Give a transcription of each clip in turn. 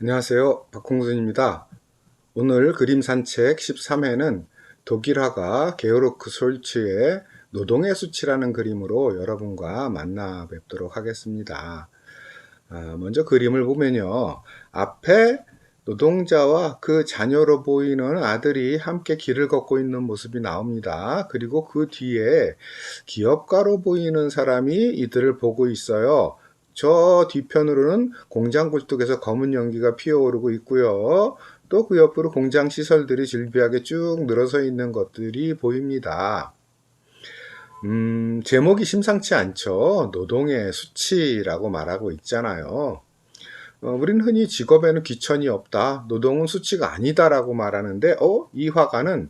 안녕하세요. 박홍순입니다. 오늘 그림 산책 13회는 독일 화가 게오르크 솔츠의 노동의 수치라는 그림으로 여러분과 만나 뵙도록 하겠습니다. 먼저 그림을 보면요. 앞에 노동자와 그 자녀로 보이는 아들이 함께 길을 걷고 있는 모습이 나옵니다. 그리고 그 뒤에 기업가로 보이는 사람이 이들을 보고 있어요. 저 뒤편으로는 공장 굴뚝에서 검은 연기가 피어오르고 있고요. 또 그 옆으로 공장 시설들이 질비하게 쭉 늘어서 있는 것들이 보입니다. 제목이 심상치 않죠. 노동의 수치라고 말하고 있잖아요. 우린 흔히 직업에는 귀천이 없다, 노동은 수치가 아니다라고 말하는데, 이 화가는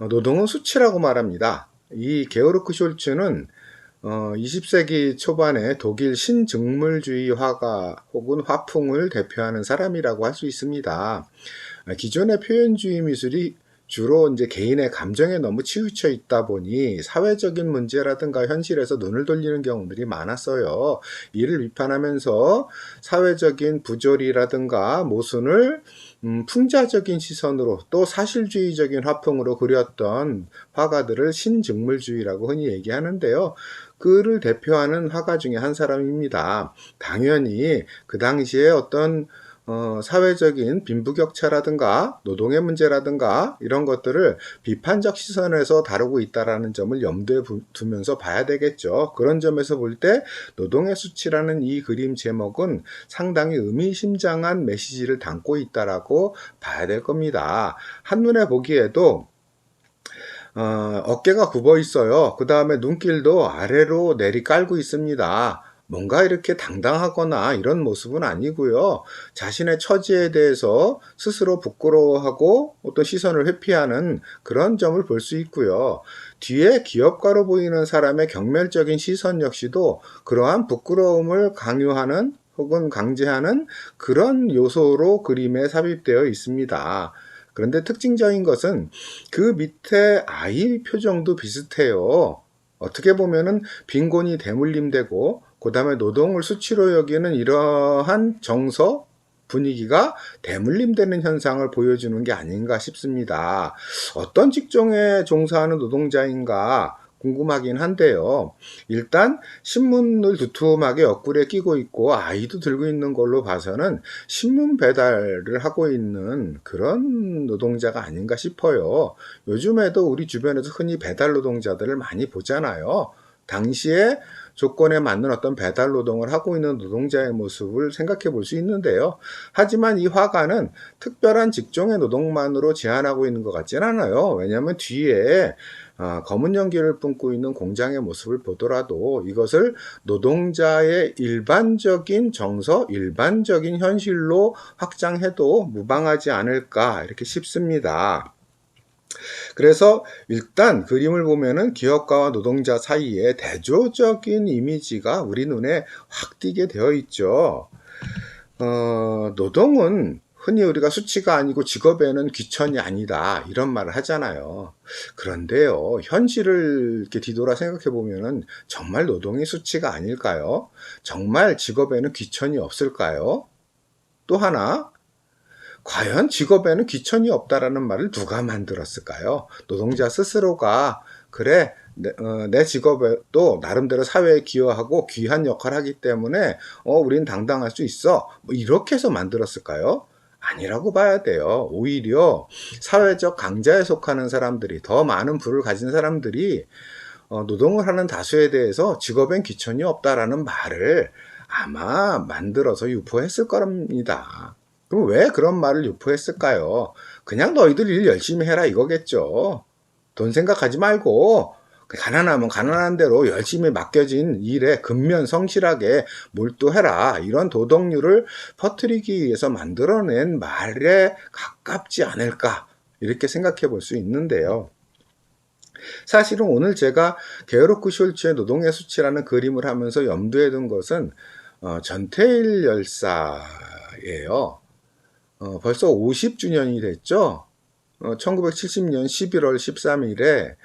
노동은 수치라고 말합니다. 이 게오르크 숄츠는 20세기 초반에 독일 신직물주의 화가 혹은 화풍을 대표하는 사람이라고 할 수 있습니다. 기존의 표현주의 미술이 주로 이제 개인의 감정에 너무 치우쳐 있다 보니 사회적인 문제라든가 현실에서 눈을 돌리는 경우들이 많았어요. 이를 비판하면서 사회적인 부조리라든가 모순을 풍자적인 시선으로 또 사실주의적인 화풍으로 그렸던 화가들을 신직물주의라고 흔히 얘기하는데요. 그를 대표하는 화가 중에 한 사람입니다. 당연히 그 당시에 어떤 사회적인 빈부격차라든가 노동의 문제라든가 이런 것들을 비판적 시선에서 다루고 있다는 점을 염두에 두면서 봐야 되겠죠. 그런 점에서 볼 때 노동의 수치라는 이 그림 제목은 상당히 의미심장한 메시지를 담고 있다라고 봐야 될 겁니다. 한눈에 보기에도 어깨가 굽어 있어요. 그 다음에 눈길도 아래로 내리깔고 있습니다. 뭔가 이렇게 당당하거나 이런 모습은 아니고요. 자신의 처지에 대해서 스스로 부끄러워하고 어떤 시선을 회피하는 그런 점을 볼 수 있고요. 뒤에 기업가로 보이는 사람의 경멸적인 시선 역시도 그러한 부끄러움을 강요하는 혹은 강제하는 그런 요소로 그림에 삽입되어 있습니다. 그런데 특징적인 것은 그 밑에 아이 표정도 비슷해요. 어떻게 보면은 빈곤이 대물림되고 그 다음에 노동을 수치로 여기는 이러한 정서, 분위기가 대물림되는 현상을 보여주는 게 아닌가 싶습니다. 어떤 직종에 종사하는 노동자인가 궁금하긴 한데요. 일단 신문을 두툼하게 옆구리에 끼고 있고 아이도 들고 있는 걸로 봐서는 신문 배달을 하고 있는 그런 노동자가 아닌가 싶어요. 요즘에도 우리 주변에서 흔히 배달 노동자들을 많이 보잖아요. 당시에 조건에 맞는 어떤 배달 노동을 하고 있는 노동자의 모습을 생각해 볼 수 있는데요. 하지만 이 화가는 특별한 직종의 노동만으로 제한하고 있는 것 같지는 않아요. 왜냐하면 뒤에 검은 연기를 뿜고 있는 공장의 모습을 보더라도 이것을 노동자의 일반적인 정서, 일반적인 현실로 확장해도 무방하지 않을까 이렇게 싶습니다. 그래서 일단 그림을 보면은 기업가와 노동자 사이에 대조적인 이미지가 우리 눈에 확 띄게 되어 있죠. 노동은 흔히 우리가 수치가 아니고 직업에는 귀천이 아니다 이런 말을 하잖아요. 그런데요, 현실을 이렇게 뒤돌아 생각해 보면은 정말 노동이 수치가 아닐까요? 정말 직업에는 귀천이 없을까요? 또 하나, 과연 직업에는 귀천이 없다라는 말을 누가 만들었을까요? 노동자 스스로가 그래, 내 직업에도 나름대로 사회에 기여하고 귀한 역할을 하기 때문에 우린 당당할 수 있어, 뭐 이렇게 해서 만들었을까요? 아니라고 봐야 돼요. 오히려 사회적 강자에 속하는 사람들이, 더 많은 부를 가진 사람들이 노동을 하는 다수에 대해서 직업엔 귀천이 없다라는 말을 아마 만들어서 유포했을 겁니다. 그럼 왜 그런 말을 유포했을까요? 그냥 너희들 일 열심히 해라 이거겠죠. 돈 생각하지 말고 가난하면 가난한 대로 열심히 맡겨진 일에 근면 성실하게 몰두해라, 이런 도덕률을 퍼뜨리기 위해서 만들어낸 말에 가깝지 않을까 이렇게 생각해 볼 수 있는데요. 사실은 오늘 제가 게오르크 숄츠의 노동의 수치라는 그림을 하면서 염두에 둔 것은 전태일 열사예요. 벌써 50주년이 됐죠. 1970년 11월 13일에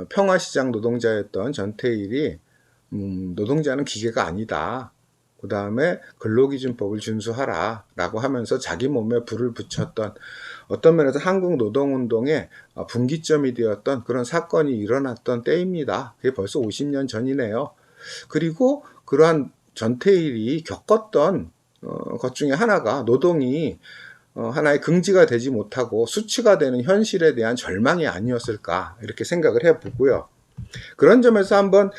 평화시장 노동자였던 전태일이 노동자는 기계가 아니다, 그 다음에 근로기준법을 준수하라 라고 하면서 자기 몸에 불을 붙였던, 어떤 면에서 한국 노동운동의 분기점이 되었던 그런 사건이 일어났던 때입니다. 그게 벌써 50년 전이네요. 그리고 그러한 전태일이 겪었던 것 중에 하나가 노동이 하나의 긍지가 되지 못하고 수치가 되는 현실에 대한 절망이 아니었을까, 이렇게 생각을 해보고요. 그런 점에서 한번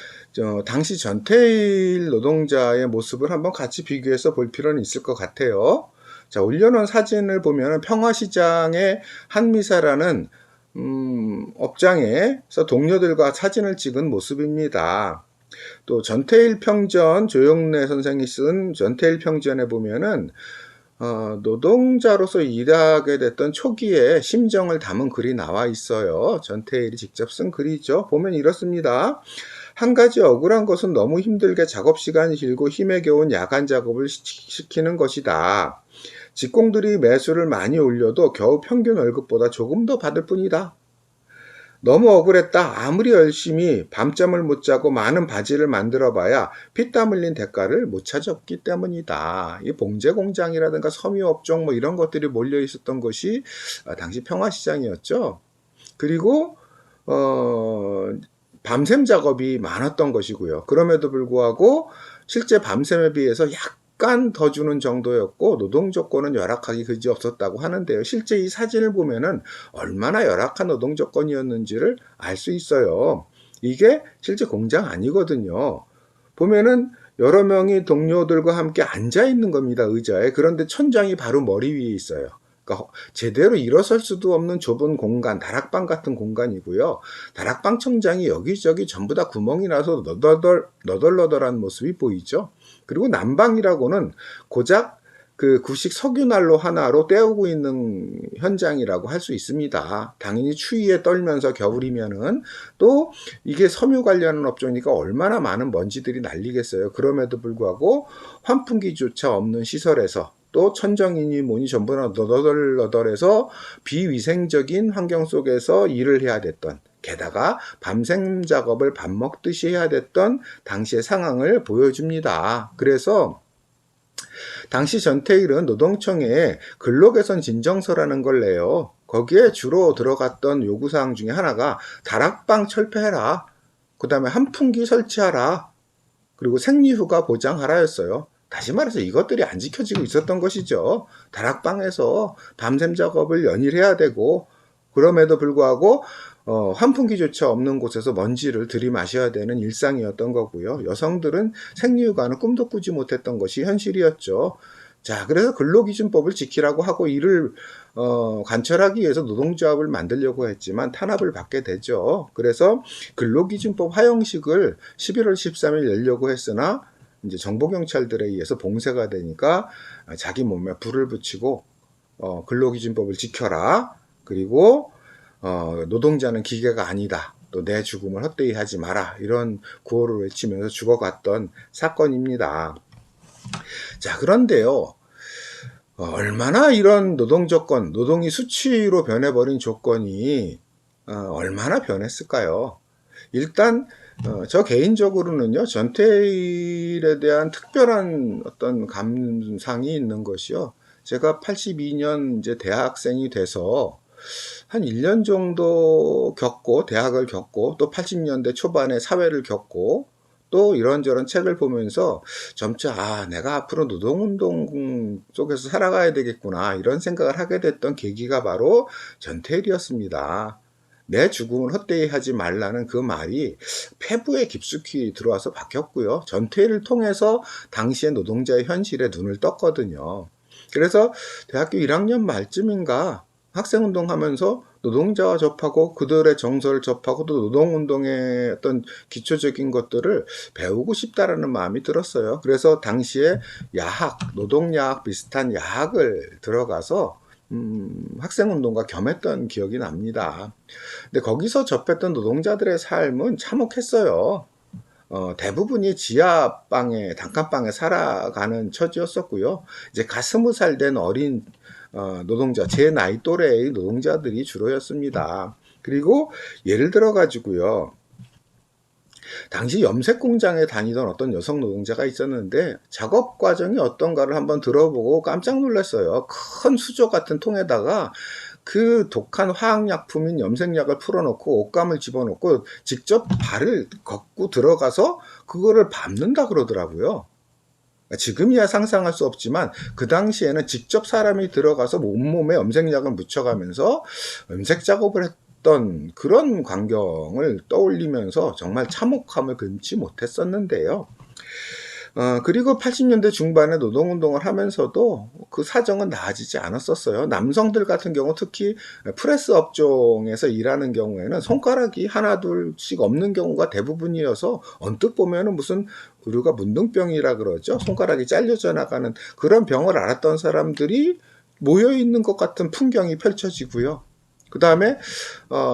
당시 전태일 노동자의 모습을 한번 같이 비교해서 볼 필요는 있을 것 같아요. 자, 올려놓은 사진을 보면 평화시장의 한미사라는 업장에서 동료들과 사진을 찍은 모습입니다. 또 전태일 평전, 조영래 선생이 쓴 전태일 평전에 보면은 노동자로서 일하게 됐던 초기에 심정을 담은 글이 나와 있어요. 전태일이 직접 쓴 글이죠. 보면 이렇습니다. 한 가지 억울한 것은 너무 힘들게 작업시간이 길고 힘에 겨운 야간 작업을 시키는 것이다. 직공들이 매수를 많이 올려도 겨우 평균 월급보다 조금 더 받을 뿐이다. 너무 억울했다. 아무리 열심히 밤잠을 못 자고 많은 바지를 만들어봐야 피땀 흘린 대가를 못 찾았기 때문이다. 이 봉제공장이라든가 섬유업종 뭐 이런 것들이 몰려 있었던 것이 당시 평화시장이었죠. 그리고 밤샘 작업이 많았던 것이고요. 그럼에도 불구하고 실제 밤샘에 비해서 약간 더 주는 정도였고 노동 조건은 열악하기 그지없었다고 하는데요. 실제 이 사진을 보면은 얼마나 열악한 노동 조건이었는지를 알 수 있어요. 이게 실제 공장 아니거든요. 보면은 여러 명이 동료들과 함께 앉아 있는 겁니다, 의자에. 그런데 천장이 바로 머리 위에 있어요. 그러니까 제대로 일어설 수도 없는 좁은 공간, 다락방 같은 공간이고요. 다락방 천장이 여기저기 전부 다 구멍이 나서 너덜너덜한 모습이 보이죠. 그리고 난방이라고는 고작 그 구식 석유난로 하나로 때우고 있는 현장이라고 할 수 있습니다. 당연히 추위에 떨면서 겨울이면은 또 이게 섬유 관련한 업종이니까 얼마나 많은 먼지들이 날리겠어요. 그럼에도 불구하고 환풍기조차 없는 시설에서 또 천정이니 뭐니 전부 다 너덜너덜해서 비위생적인 환경 속에서 일을 해야 됐던, 게다가 밤샘 작업을 밥 먹듯이 해야 됐던 당시의 상황을 보여줍니다. 그래서 당시 전태일은 노동청에 근로개선 진정서라는 걸 내요. 거기에 주로 들어갔던 요구사항 중에 하나가 다락방 철폐해라, 그 다음에 환풍기 설치하라, 그리고 생리휴가 보장하라였어요. 다시 말해서 이것들이 안 지켜지고 있었던 것이죠. 다락방에서 밤샘 작업을 연일해야 되고, 그럼에도 불구하고 환풍기조차 없는 곳에서 먼지를 들이마셔야 되는 일상이었던 거고요. 여성들은 생리휴가는 꿈도 꾸지 못했던 것이 현실이었죠. 자, 그래서 근로기준법을 지키라고 하고 이를 관철하기 위해서 노동조합을 만들려고 했지만 탄압을 받게 되죠. 그래서 근로기준법 하형식을 11월 13일 열려고 했으나 이제 정보경찰들에 의해서 봉쇄가 되니까 자기 몸에 불을 붙이고 근로기준법을 지켜라. 그리고 노동자는 기계가 아니다. 또 내 죽음을 헛되이 하지 마라. 이런 구호를 외치면서 죽어갔던 사건입니다. 자, 그런데요. 얼마나 이런 노동 조건, 노동이 수치로 변해버린 조건이 얼마나 변했을까요? 일단 저 개인적으로는요, 전태일에 대한 특별한 어떤 감상이 있는 것이요. 제가 82년 이제 대학생이 돼서 한 1년 정도 겪고, 대학을 겪고, 또 80년대 초반에 사회를 겪고, 또 이런저런 책을 보면서 점차 내가 앞으로 노동운동 속에서 살아가야 되겠구나, 이런 생각을 하게 됐던 계기가 바로 전태일이었습니다. 내 죽음을 헛되이 하지 말라는 그 말이 폐부에 깊숙이 들어와서 박혔고요. 전태일을 통해서 당시의 노동자의 현실에 눈을 떴거든요. 그래서 대학교 1학년 말쯤인가 학생운동 하면서 노동자와 접하고 그들의 정서를 접하고 또 노동운동의 어떤 기초적인 것들을 배우고 싶다라는 마음이 들었어요. 그래서 당시에 야학, 노동야학 비슷한 야학을 들어가서 학생운동과 겸했던 기억이 납니다. 근데 거기서 접했던 노동자들의 삶은 참혹했어요. 대부분이 지하방에, 단칸방에 살아가는 처지였었고요. 이제 갓 20살 된 어린 노동자, 제 나이 또래의 노동자들이 주로였습니다. 그리고 예를 들어 가지고요. 당시 염색 공장에 다니던 어떤 여성 노동자가 있었는데 작업 과정이 어떤가를 한번 들어보고 깜짝 놀랐어요. 큰 수조 같은 통에다가 그 독한 화학약품인 염색약을 풀어놓고 옷감을 집어넣고 직접 발을 걷고 들어가서 그거를 밟는다 그러더라고요. 지금이야 상상할 수 없지만 그 당시에는 직접 사람이 들어가서 온몸에 염색약을 묻혀가면서 염색 작업을 했던 그런 광경을 떠올리면서 정말 참혹함을 금치 못했었는데요. 그리고 80년대 중반에 노동운동을 하면서도 그 사정은 나아지지 않았었어요. 남성들 같은 경우 특히 프레스 업종에서 일하는 경우에는 손가락이 하나 둘씩 없는 경우가 대부분이어서 언뜻 보면은 무슨 우리가 문둥병이라 그러죠. 손가락이 잘려져 나가는 그런 병을 앓았던 사람들이 모여 있는 것 같은 풍경이 펼쳐지고요. 그 다음에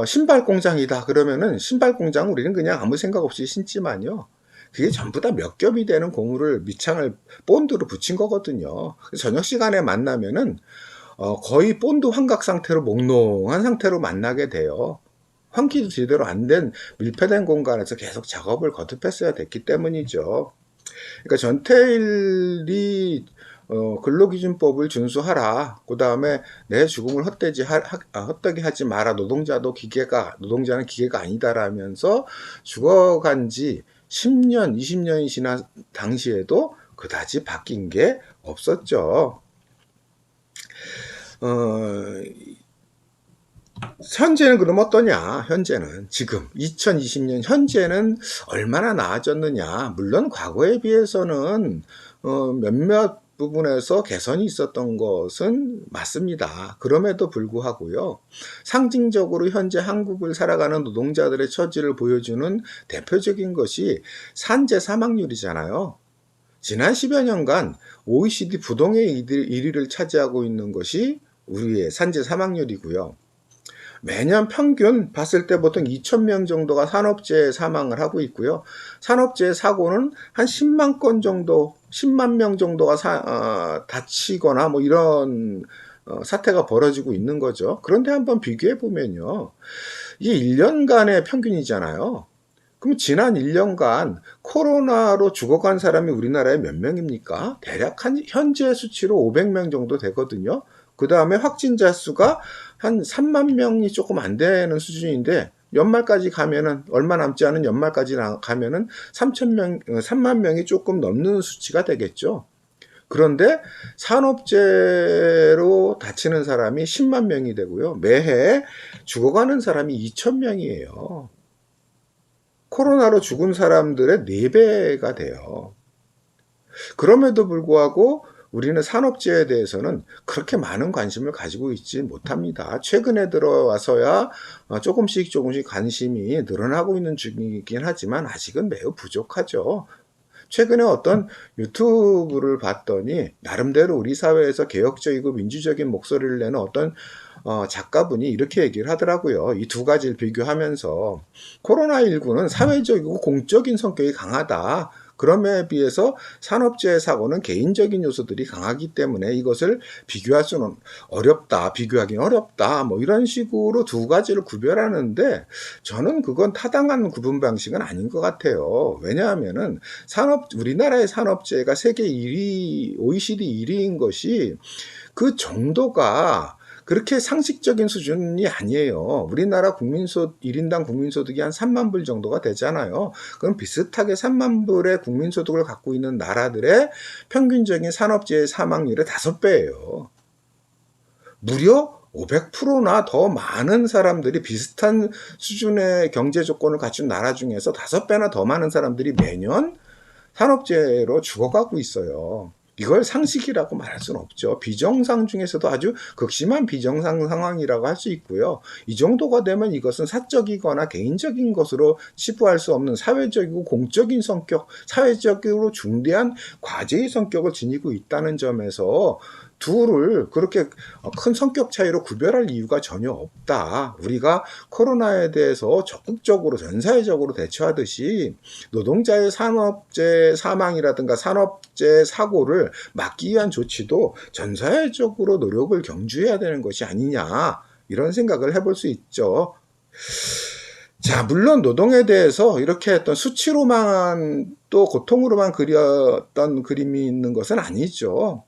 신발 공장이다 그러면은 신발 공장 우리는 그냥 아무 생각 없이 신지만요. 그게 전부 다 몇 겹이 되는 고무를 밑창을 본드로 붙인 거거든요. 저녁 시간에 만나면은 거의 본드 환각 상태로 몽롱한 상태로 만나게 돼요. 환기도 제대로 안 된 밀폐된 공간에서 계속 작업을 거듭했어야 됐기 때문이죠. 그러니까 전태일이 근로기준법을 준수하라. 그 다음에 내 죽음을 헛되게 하지 마라. 노동자는 기계가 아니다라면서 죽어간 지 10년, 20년이 지난 당시에도 그다지 바뀐 게 없었죠. 현재는 그럼 어떠냐? 현재는 지금 2020년 현재는 얼마나 나아졌느냐? 물론 과거에 비해서는 몇몇 부분에서 개선이 있었던 것은 맞습니다. 그럼에도 불구하고요. 상징적으로 현재 한국을 살아가는 노동자들의 처지를 보여주는 대표적인 것이 산재 사망률이잖아요. 지난 10여 년간 OECD 부동의 1위를 차지하고 있는 것이 우리의 산재 사망률이고요. 매년 평균 봤을 때 보통 2,000명 정도가 산업재해 사망을 하고 있고요. 산업재해 사고는 한 10만 건 정도, 10만 명 정도가 다치거나 뭐 이런 사태가 벌어지고 있는 거죠. 그런데 한번 비교해 보면요. 이게 1년간의 평균이잖아요. 그럼 지난 1년간 코로나로 죽어간 사람이 우리나라에 몇 명입니까? 대략 현재 수치로 500명 정도 되거든요. 그 다음에 확진자 수가 한 3만 명이 조금 안 되는 수준인데 연말까지 가면은 얼마 남지 않은 연말까지 가면은 3만 명이 조금 넘는 수치가 되겠죠. 그런데 산업재해로 다치는 사람이 10만 명이 되고요. 매해 죽어가는 사람이 2,000명이에요. 코로나로 죽은 사람들의 4배가 돼요. 그럼에도 불구하고 우리는 산업재해에 대해서는 그렇게 많은 관심을 가지고 있지 못합니다. 최근에 들어와서야 조금씩 관심이 늘어나고 있는 중이긴 하지만 아직은 매우 부족하죠. 최근에 어떤 유튜브를 봤더니 나름대로 우리 사회에서 개혁적이고 민주적인 목소리를 내는 어떤 작가분이 이렇게 얘기를 하더라고요. 이 두 가지를 비교하면서 코로나19는 사회적이고 공적인 성격이 강하다. 그럼에 비해서 산업재해 사고는 개인적인 요소들이 강하기 때문에 이것을 비교할 수는 어렵다. 비교하기는 어렵다. 뭐 이런 식으로 두 가지를 구별하는데 저는 그건 타당한 구분 방식은 아닌 것 같아요. 왜냐하면은 우리나라의 산업재해가 세계 1위, OECD 1위인 것이 그 정도가 그렇게 상식적인 수준이 아니에요. 우리나라 1인당 국민소득이 한 3만 불 정도가 되잖아요. 그럼 비슷하게 3만 불의 국민소득을 갖고 있는 나라들의 평균적인 산업재해 사망률의 5배예요. 무려 500%나 더 많은 사람들이 비슷한 수준의 경제 조건을 갖춘 나라 중에서 5배나 더 많은 사람들이 매년 산업재해로 죽어가고 있어요. 이걸 상식이라고 말할 수는 없죠. 비정상 중에서도 아주 극심한 비정상 상황이라고 할 수 있고요. 이 정도가 되면 이것은 사적이거나 개인적인 것으로 치부할 수 없는 사회적이고 공적인 성격, 사회적으로 중대한 과제의 성격을 지니고 있다는 점에서 둘을 그렇게 큰 성격 차이로 구별할 이유가 전혀 없다. 우리가 코로나에 대해서 적극적으로 전 사회적으로 대처하듯이 노동자의 산업재해 사망이라든가 산업재해 사고를 막기 위한 조치도 전 사회적으로 노력을 경주해야 되는 것이 아니냐 이런 생각을 해볼 수 있죠. 자, 물론 노동에 대해서 이렇게 어떤 수치로만 또 고통으로만 그렸던 그림이 있는 것은 아니죠.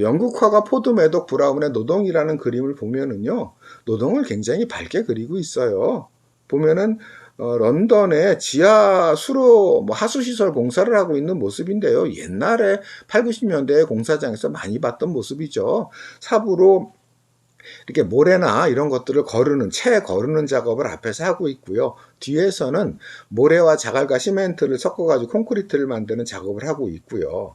영국 화가 포드 매독 브라운의 노동이라는 그림을 보면은요, 노동을 굉장히 밝게 그리고 있어요. 보면은 런던의 지하 수로 하수시설 공사를 하고 있는 모습인데요. 옛날에 8, 90년대 공사장에서 많이 봤던 모습이죠. 삽으로 이렇게 모래나 이런 것들을 채 거르는 작업을 앞에서 하고 있고요. 뒤에서는 모래와 자갈과 시멘트를 섞어가지고 콘크리트를 만드는 작업을 하고 있고요.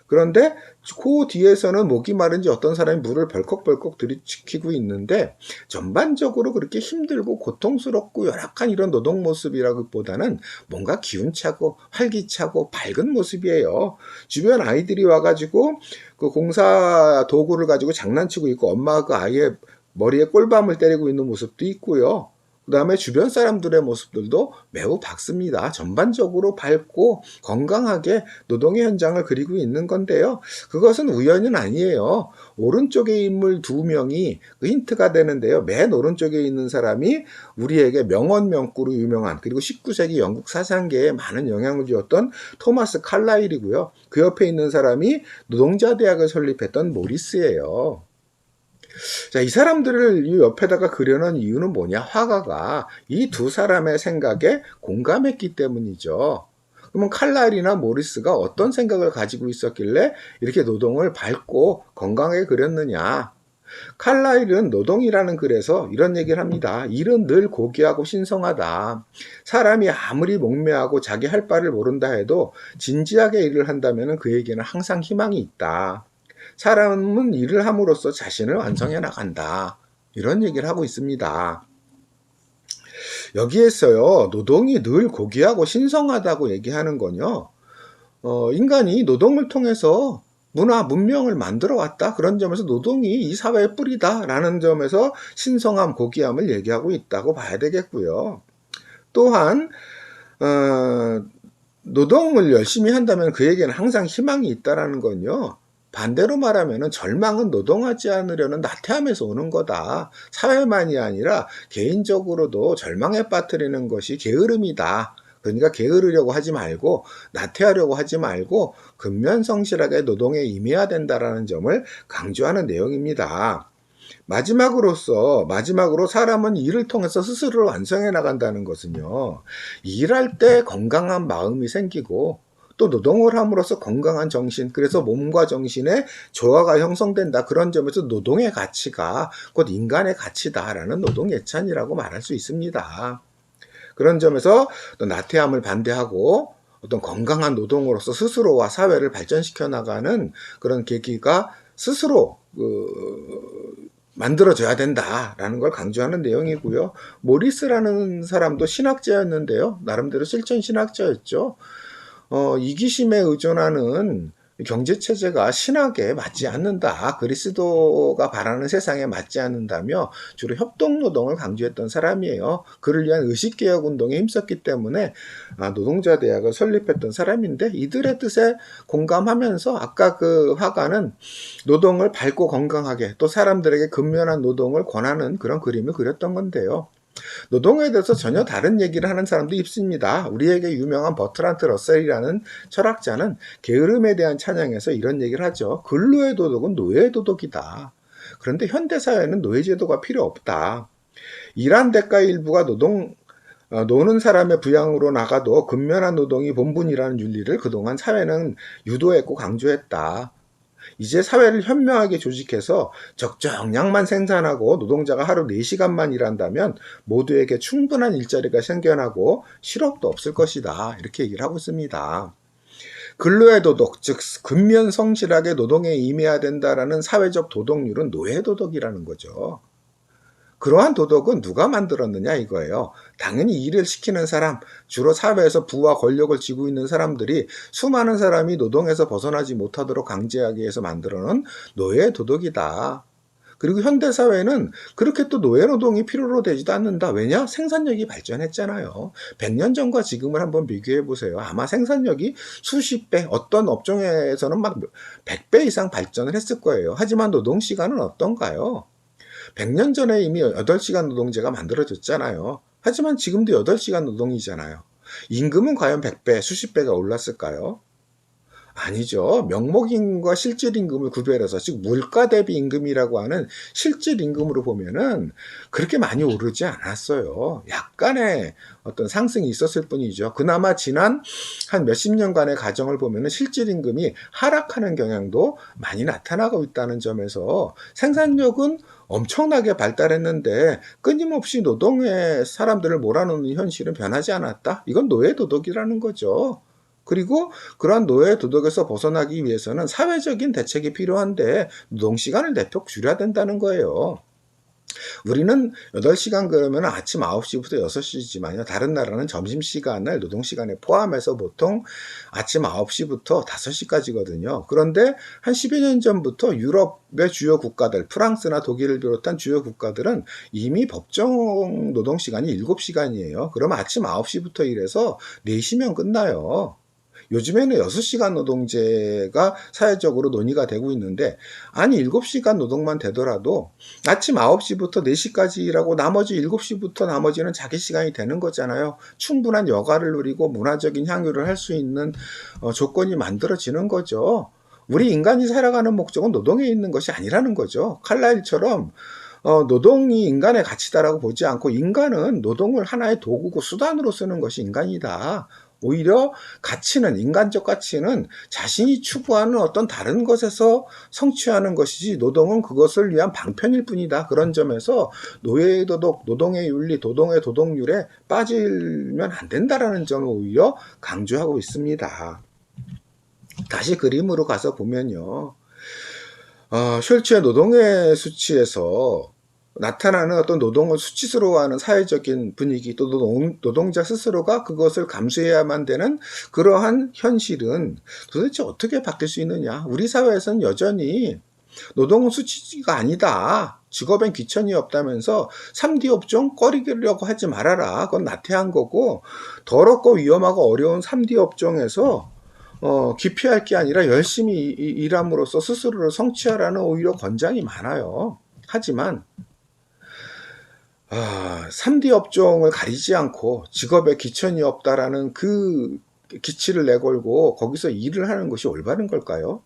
그런데 그 뒤에서는 목이 마른지 어떤 사람이 물을 벌컥벌컥 들이키고 있는데, 전반적으로 그렇게 힘들고 고통스럽고 열악한 이런 노동 모습이라기보다는 뭔가 기운차고 활기차고 밝은 모습이에요. 주변 아이들이 와가지고 그 공사 도구를 가지고 장난치고 있고, 엄마가 그 아이의 머리에 꿀밤을 때리고 있는 모습도 있고요. 그 다음에 주변 사람들의 모습들도 매우 밝습니다. 전반적으로 밝고 건강하게 노동의 현장을 그리고 있는 건데요. 그것은 우연은 아니에요. 오른쪽에 인물 두 명이 그 힌트가 되는데요. 맨 오른쪽에 있는 사람이 우리에게 명언명구로 유명한, 그리고 19세기 영국 사상계에 많은 영향을 주었던 토마스 칼라일이고요. 그 옆에 있는 사람이 노동자 대학을 설립했던 모리스예요. 자, 이 사람들을 이 옆에다가 그려놓은 이유는 뭐냐? 화가가 이 두 사람의 생각에 공감했기 때문이죠. 그러면 칼라일이나 모리스가 어떤 생각을 가지고 있었길래 이렇게 노동을 밝고 건강하게 그렸느냐? 칼라일은 노동이라는 글에서 이런 얘기를 합니다. 일은 늘 고귀하고 신성하다. 사람이 아무리 목매하고 자기 할 바를 모른다 해도 진지하게 일을 한다면 그에게는 항상 희망이 있다. 사람은 일을 함으로써 자신을 완성해 나간다. 이런 얘기를 하고 있습니다. 여기에서요, 노동이 늘 고귀하고 신성하다고 얘기하는 건요, 인간이 노동을 통해서 문화, 문명을 만들어 왔다. 그런 점에서 노동이 이 사회의 뿌리다. 라는 점에서 신성함, 고귀함을 얘기하고 있다고 봐야 되겠고요. 또한, 노동을 열심히 한다면 그에게는 항상 희망이 있다라는 건요, 반대로 말하면 절망은 노동하지 않으려는 나태함에서 오는 거다. 사회만이 아니라 개인적으로도 절망에 빠뜨리는 것이 게으름이다. 그러니까 게으르려고 하지 말고, 나태하려고 하지 말고 근면성실하게 노동에 임해야 된다라는 점을 강조하는 내용입니다. 마지막으로 사람은 일을 통해서 스스로를 완성해 나간다는 것은요, 일할 때 건강한 마음이 생기고 또 노동을 함으로써 건강한 정신, 그래서 몸과 정신의 조화가 형성된다. 그런 점에서 노동의 가치가 곧 인간의 가치다라는 노동 예찬이라고 말할 수 있습니다. 그런 점에서 또 나태함을 반대하고 어떤 건강한 노동으로서 스스로와 사회를 발전시켜 나가는 그런 계기가 스스로 만들어져야 된다라는 걸 강조하는 내용이고요. 모리스라는 사람도 신학자였는데요. 나름대로 실천 신학자였죠. 이기심에 의존하는 경제체제가 신학에 맞지 않는다. 그리스도가 바라는 세상에 맞지 않는다며 주로 협동노동을 강조했던 사람이에요. 그를 위한 의식개혁운동에 힘썼기 때문에 노동자 대학을 설립했던 사람인데, 이들의 뜻에 공감하면서 아까 그 화가는 노동을 밝고 건강하게 또 사람들에게 근면한 노동을 권하는 그런 그림을 그렸던 건데요. 노동에 대해서 전혀 다른 얘기를 하는 사람도 있습니다. 우리에게 유명한 버트란트 러셀이라는 철학자는 게으름에 대한 찬양에서 이런 얘기를 하죠. 근로의 도덕은 노예의 도덕이다. 그런데 현대사회는 노예제도가 필요 없다. 일한 대가의 일부가 노는 사람의 부양으로 나가도 근면한 노동이 본분이라는 윤리를 그동안 사회는 유도했고 강조했다. 이제 사회를 현명하게 조직해서 적정량만 생산하고 노동자가 하루 4시간만 일한다면 모두에게 충분한 일자리가 생겨나고 실업도 없을 것이다. 이렇게 얘기를 하고 있습니다. 근로의 도덕, 즉 근면 성실하게 노동에 임해야 된다라는 사회적 도덕률은 노예 도덕이라는 거죠. 그러한 도덕은 누가 만들었느냐 이거예요. 당연히 일을 시키는 사람, 주로 사회에서 부와 권력을 쥐고 있는 사람들이 수많은 사람이 노동에서 벗어나지 못하도록 강제하기 위해서 만들어놓은 노예 도덕이다. 그리고 현대사회는 그렇게 또 노예 노동이 필요로 되지도 않는다. 왜냐? 생산력이 발전했잖아요. 100년 전과 지금을 한번 비교해 보세요. 아마 생산력이 수십 배, 어떤 업종에서는 막 100배 이상 발전을 했을 거예요. 하지만 노동시간은 어떤가요? 100년 전에 이미 8시간 노동제가 만들어졌잖아요. 하지만 지금도 8시간 노동이잖아요. 임금은 과연 100배, 수십 배가 올랐을까요? 아니죠. 명목임금과 실질임금을 구별해서, 즉 물가 대비 임금이라고 하는 실질임금으로 보면은 그렇게 많이 오르지 않았어요. 약간의 어떤 상승이 있었을 뿐이죠. 그나마 지난 한 몇십 년간의 과정을 보면은 실질임금이 하락하는 경향도 많이 나타나고 있다는 점에서 생산력은 엄청나게 발달했는데 끊임없이 노동의 사람들을 몰아넣는 현실은 변하지 않았다? 이건 노예도덕이라는 거죠. 그리고 그러한 노예 도덕에서 벗어나기 위해서는 사회적인 대책이 필요한데 노동시간을 대폭 줄여야 된다는 거예요. 우리는 8시간 그러면 아침 9시부터 6시지만요. 다른 나라는 점심시간을 노동시간에 포함해서 보통 아침 9시부터 5시까지거든요. 그런데 한 10여 년 전부터 유럽의 주요 국가들, 프랑스나 독일을 비롯한 주요 국가들은 이미 법정 노동시간이 7시간이에요. 그럼 아침 9시부터 일해서 4시면 끝나요. 요즘에는 6시간 노동제가 사회적으로 논의가 되고 있는데, 아니 7시간 노동만 되더라도 아침 9시부터 4시까지 일하고 나머지 7시부터 나머지는 자기 시간이 되는 거잖아요. 충분한 여가를 누리고 문화적인 향유를 할 수 있는 조건이 만들어지는 거죠. 우리 인간이 살아가는 목적은 노동에 있는 것이 아니라는 거죠. 칼라일처럼 노동이 인간의 가치다라고 보지 않고 인간은 노동을 하나의 도구고 수단으로 쓰는 것이 인간이다. 오히려 가치는, 인간적 가치는 자신이 추구하는 어떤 다른 것에서 성취하는 것이지 노동은 그것을 위한 방편일 뿐이다. 그런 점에서 노예의 도덕, 노동의 윤리, 노동의 도덕률에 빠지면 안 된다라는 점을 오히려 강조하고 있습니다. 다시 그림으로 가서 보면요. 숄츠의 노동의 수치에서 나타나는 어떤 노동을 수치스러워하는 사회적인 분위기, 또 노동자 스스로가 그것을 감수해야만 되는 그러한 현실은 도대체 어떻게 바뀔 수 있느냐. 우리 사회에서는 여전히 노동은 수치가 아니다. 직업엔 귀천이 없다면서 3D 업종 꺼리려고 하지 말아라. 그건 나태한 거고, 더럽고 위험하고 어려운 3D 업종에서 기피할 게 아니라 열심히 일함으로써 스스로를 성취하라는 오히려 권장이 많아요. 하지만 3D 업종을 가리지 않고 직업에 귀천이 없다라는 그 기치를 내걸고 거기서 일을 하는 것이 올바른 걸까요?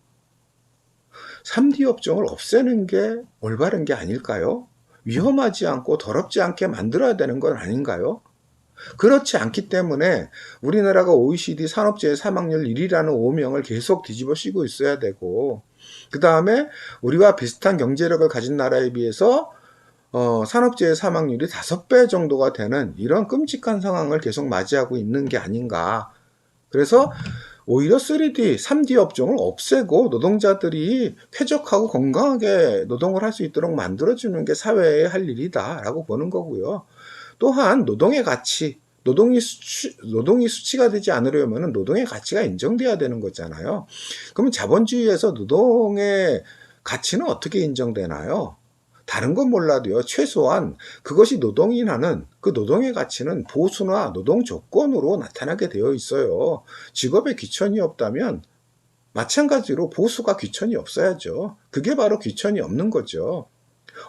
3D 업종을 없애는 게 올바른 게 아닐까요? 위험하지 않고 더럽지 않게 만들어야 되는 건 아닌가요? 그렇지 않기 때문에 우리나라가 OECD 산업재해 사망률 1위라는 오명을 계속 뒤집어 씌고 있어야 되고, 그 다음에 우리와 비슷한 경제력을 가진 나라에 비해서 산업재해 사망률이 5배 정도가 되는 이런 끔찍한 상황을 계속 맞이하고 있는 게 아닌가. 그래서 오히려 3D, 3D 업종을 없애고 노동자들이 쾌적하고 건강하게 노동을 할 수 있도록 만들어주는 게 사회의 할 일이다라고 보는 거고요. 또한 노동의 가치, 노동이 수치가 되지 않으려면 노동의 가치가 인정돼야 되는 거잖아요. 그러면 자본주의에서 노동의 가치는 어떻게 인정되나요? 다른 건 몰라도요, 최소한 그것이 노동이라는 그 노동의 가치는 보수나 노동 조건으로 나타나게 되어 있어요. 직업에 귀천이 없다면 마찬가지로 보수가 귀천이 없어야죠. 그게 바로 귀천이 없는 거죠.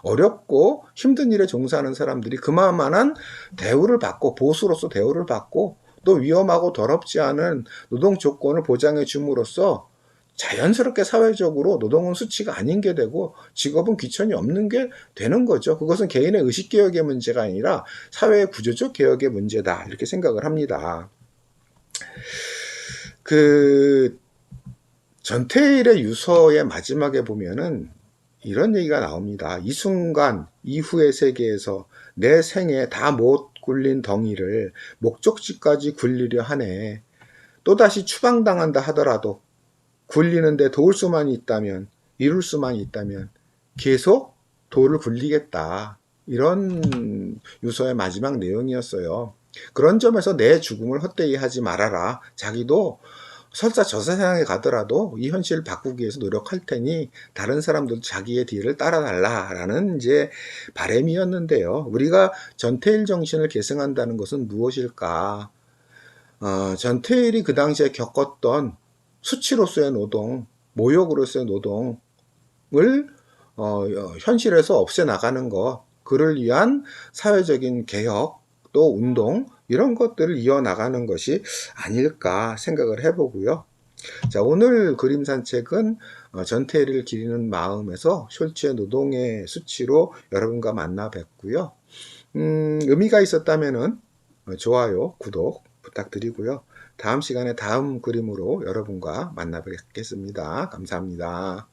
어렵고 힘든 일에 종사하는 사람들이 그만한 대우를 받고, 보수로서 대우를 받고, 또 위험하고 더럽지 않은 노동 조건을 보장해 줌으로써 자연스럽게 사회적으로 노동은 수치가 아닌 게 되고 직업은 귀천이 없는 게 되는 거죠. 그것은 개인의 의식개혁의 문제가 아니라 사회의 구조적 개혁의 문제다, 이렇게 생각을 합니다. 그 전태일의 유서의 마지막에 보면은 이런 얘기가 나옵니다. 이 순간 이후의 세계에서 내 생에 다 못 굴린 덩이를 목적지까지 굴리려 하네. 또다시 추방당한다 하더라도 굴리는데 도울 수만 있다면, 이룰 수만 있다면 계속 돌을 굴리겠다. 이런 유서의 마지막 내용이었어요. 그런 점에서 내 죽음을 헛되이 하지 말아라. 자기도 설사 저 세상에 가더라도 이 현실을 바꾸기 위해서 노력할 테니 다른 사람들도 자기의 뒤를 따라달라라는 이제 바람이었는데요. 우리가 전태일 정신을 계승한다는 것은 무엇일까? 전태일이 그 당시에 겪었던 수치로서의 노동, 모욕으로서의 노동을 현실에서 없애나가는 것, 그를 위한 사회적인 개혁, 또 운동 이런 것들을 이어나가는 것이 아닐까 생각을 해보고요. 자, 오늘 그림 산책은 전태일을 기리는 마음에서 숄츠의 노동의 수치로 여러분과 만나 뵙고요. 의미가 있었다면은 좋아요, 구독 부탁드리고요. 다음 시간에 다음 그림으로 여러분과 만나 뵙겠습니다. 감사합니다.